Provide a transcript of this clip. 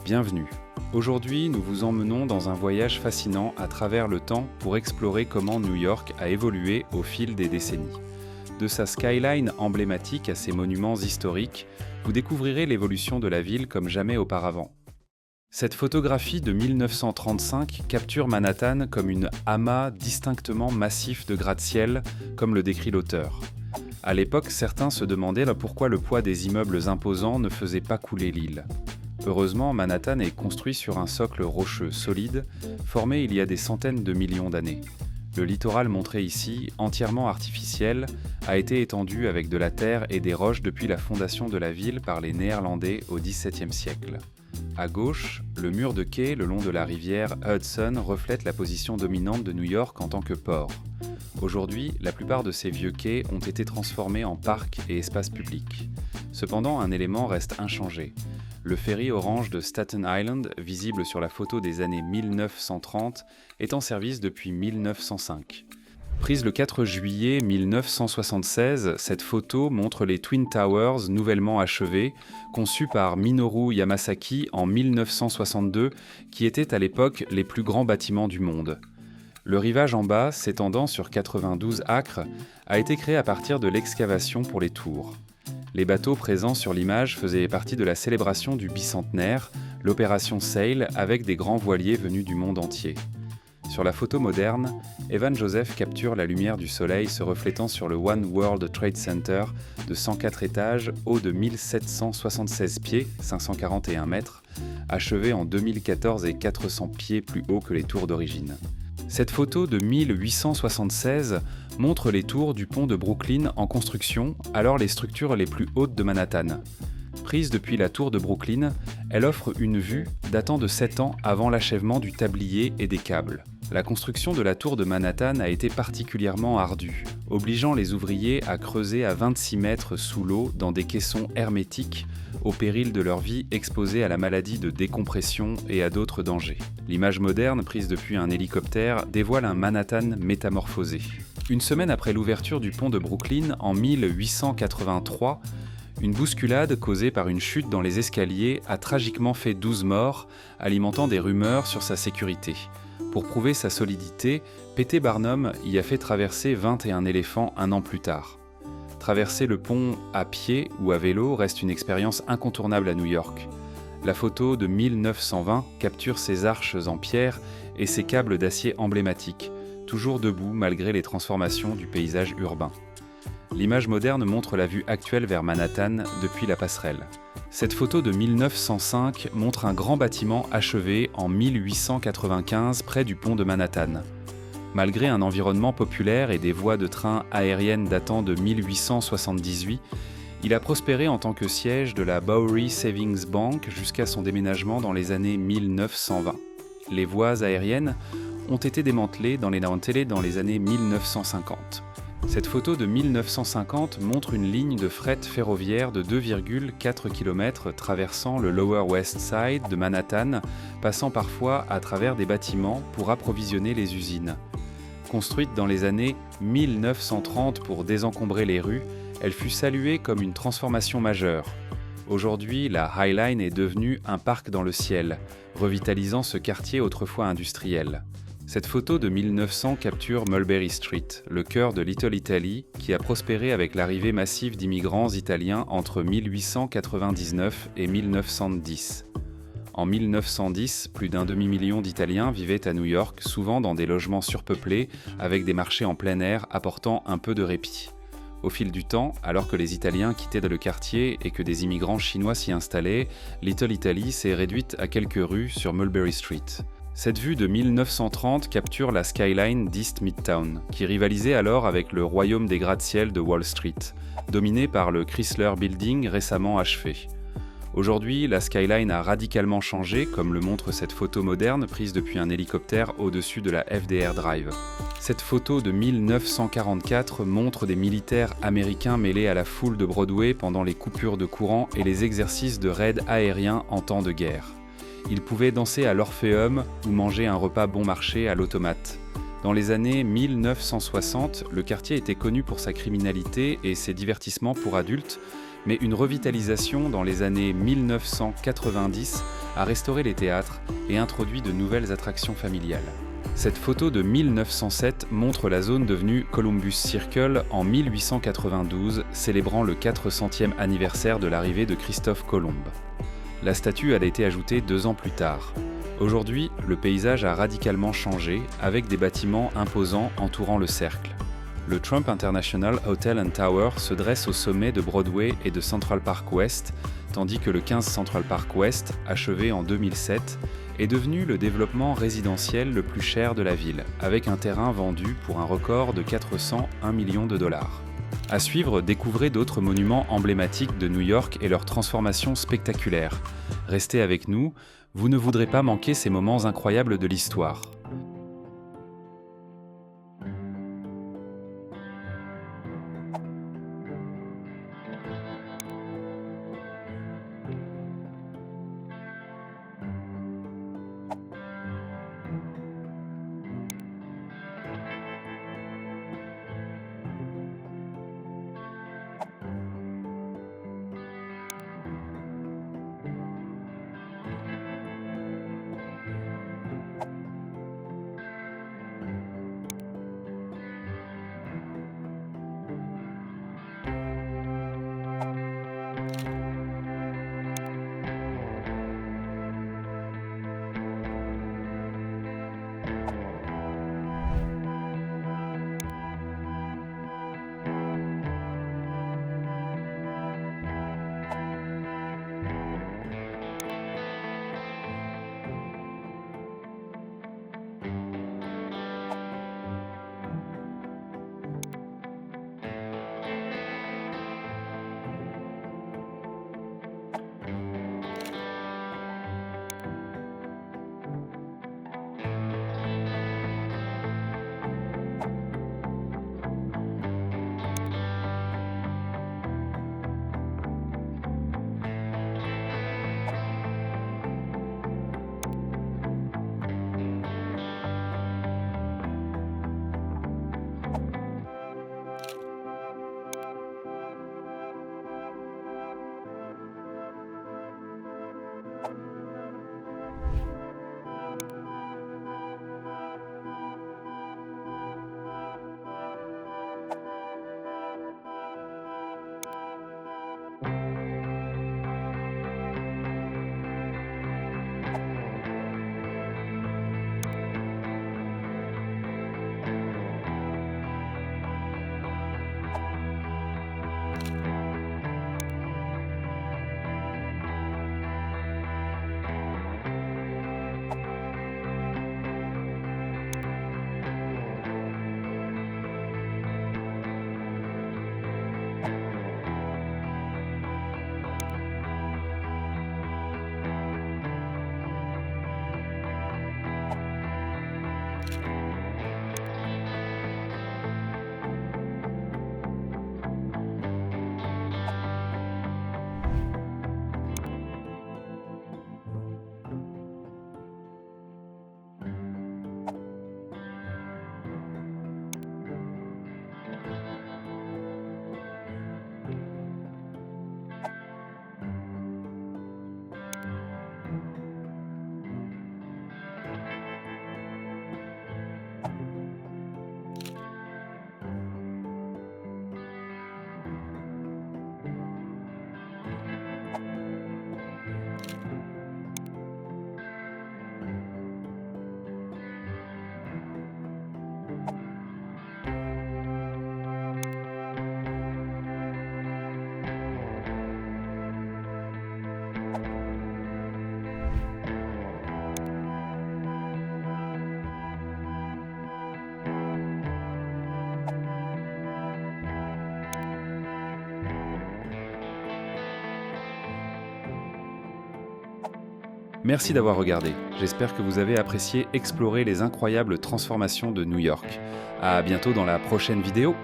Bienvenue. Aujourd'hui, nous vous emmenons dans un voyage fascinant à travers le temps pour explorer comment New York a évolué au fil des décennies. De sa skyline emblématique à ses monuments historiques, vous découvrirez l'évolution de la ville comme jamais auparavant. Cette photographie de 1935 capture Manhattan comme une amas distinctement massif de gratte-ciel, comme le décrit l'auteur. À l'époque, certains se demandaient pourquoi le poids des immeubles imposants ne faisait pas couler l'île. Heureusement, Manhattan est construit sur un socle rocheux solide, formé il y a des centaines de millions d'années. Le littoral montré ici, entièrement artificiel, a été étendu avec de la terre et des roches depuis la fondation de la ville par les Néerlandais au XVIIe siècle. À gauche, le mur de quai le long de la rivière Hudson reflète la position dominante de New York en tant que port. Aujourd'hui, la plupart de ces vieux quais ont été transformés en parcs et espaces publics. Cependant, un élément reste inchangé. Le ferry orange de Staten Island, visible sur la photo des années 1930, est en service depuis 1905. Prise le 4 juillet 1976, cette photo montre les Twin Towers nouvellement achevés, conçus par Minoru Yamasaki en 1962, qui étaient à l'époque les plus grands bâtiments du monde. Le rivage en bas, s'étendant sur 92 acres, a été créé à partir de l'excavation pour les tours. Les bateaux présents sur l'image faisaient partie de la célébration du bicentenaire, l'opération Sail, avec des grands voiliers venus du monde entier. Sur la photo moderne, Evan Joseph capture la lumière du soleil se reflétant sur le One World Trade Center de 104 étages, haut de 1776 pieds, 541 mètres, achevé en 2014 et 400 pieds plus haut que les tours d'origine. Cette photo de 1876 montre les tours du pont de Brooklyn en construction, alors les structures les plus hautes de Manhattan. Prise depuis la tour de Brooklyn, elle offre une vue datant de 7 ans avant l'achèvement du tablier et des câbles. La construction de la tour de Manhattan a été particulièrement ardue, obligeant les ouvriers à creuser à 26 mètres sous l'eau dans des caissons hermétiques, au péril de leur vie exposés à la maladie de décompression et à d'autres dangers. L'image moderne, prise depuis un hélicoptère, dévoile un Manhattan métamorphosé. Une semaine après l'ouverture du pont de Brooklyn, en 1883, une bousculade causée par une chute dans les escaliers a tragiquement fait 12 morts, alimentant des rumeurs sur sa sécurité. Pour prouver sa solidité, P.T. Barnum y a fait traverser 21 éléphants un an plus tard. Traverser le pont à pied ou à vélo reste une expérience incontournable à New York. La photo de 1920 capture ces arches en pierre et ces câbles d'acier emblématiques, toujours debout malgré les transformations du paysage urbain. L'image moderne montre la vue actuelle vers Manhattan depuis la passerelle. Cette photo de 1905 montre un grand bâtiment achevé en 1895 près du pont de Manhattan. Malgré un environnement populaire et des voies de train aériennes datant de 1878, il a prospéré en tant que siège de la Bowery Savings Bank jusqu'à son déménagement dans les années 1920. Les voies aériennes ont été démantelées dans les années 1950. Cette photo de 1950 montre une ligne de fret ferroviaire de 2,4 km traversant le Lower West Side de Manhattan, passant parfois à travers des bâtiments pour approvisionner les usines. Construite dans les années 1930 pour désencombrer les rues, elle fut saluée comme une transformation majeure. Aujourd'hui, la High Line est devenue un parc dans le ciel, revitalisant ce quartier autrefois industriel. Cette photo de 1900 capture Mulberry Street, le cœur de Little Italy, qui a prospéré avec l'arrivée massive d'immigrants italiens entre 1899 et 1910. En 1910, plus d'un demi-million d'Italiens vivaient à New York, souvent dans des logements surpeuplés, avec des marchés en plein air apportant un peu de répit. Au fil du temps, alors que les Italiens quittaient le quartier et que des immigrants chinois s'y installaient, Little Italy s'est réduite à quelques rues sur Mulberry Street. Cette vue de 1930 capture la skyline d'East Midtown, qui rivalisait alors avec le royaume des gratte-ciel de Wall Street, dominé par le Chrysler Building récemment achevé. Aujourd'hui, la skyline a radicalement changé, comme le montre cette photo moderne prise depuis un hélicoptère au-dessus de la FDR Drive. Cette photo de 1944 montre des militaires américains mêlés à la foule de Broadway pendant les coupures de courant et les exercices de raids aériens en temps de guerre. Ils pouvaient danser à l'Orpheum ou manger un repas bon marché à l'automate. Dans les années 1960, le quartier était connu pour sa criminalité et ses divertissements pour adultes, Mais une revitalisation dans les années 1990 a restauré les théâtres et introduit de nouvelles attractions familiales. Cette photo de 1907 montre la zone devenue Columbus Circle en 1892, célébrant le 400e anniversaire de l'arrivée de Christophe Colomb. La statue a été ajoutée 2 ans plus tard. Aujourd'hui, le paysage a radicalement changé, avec des bâtiments imposants entourant le cercle. Le Trump International Hotel and Tower se dresse au sommet de Broadway et de Central Park West, tandis que le 15 Central Park West, achevé en 2007, est devenu le développement résidentiel le plus cher de la ville, avec un terrain vendu pour un record de 401 millions de dollars. À suivre, découvrez d'autres monuments emblématiques de New York et leurs transformations spectaculaires. Restez avec nous, vous ne voudrez pas manquer ces moments incroyables de l'histoire. Merci d'avoir regardé. J'espère que vous avez apprécié explorer les incroyables transformations de New York. À bientôt dans la prochaine vidéo.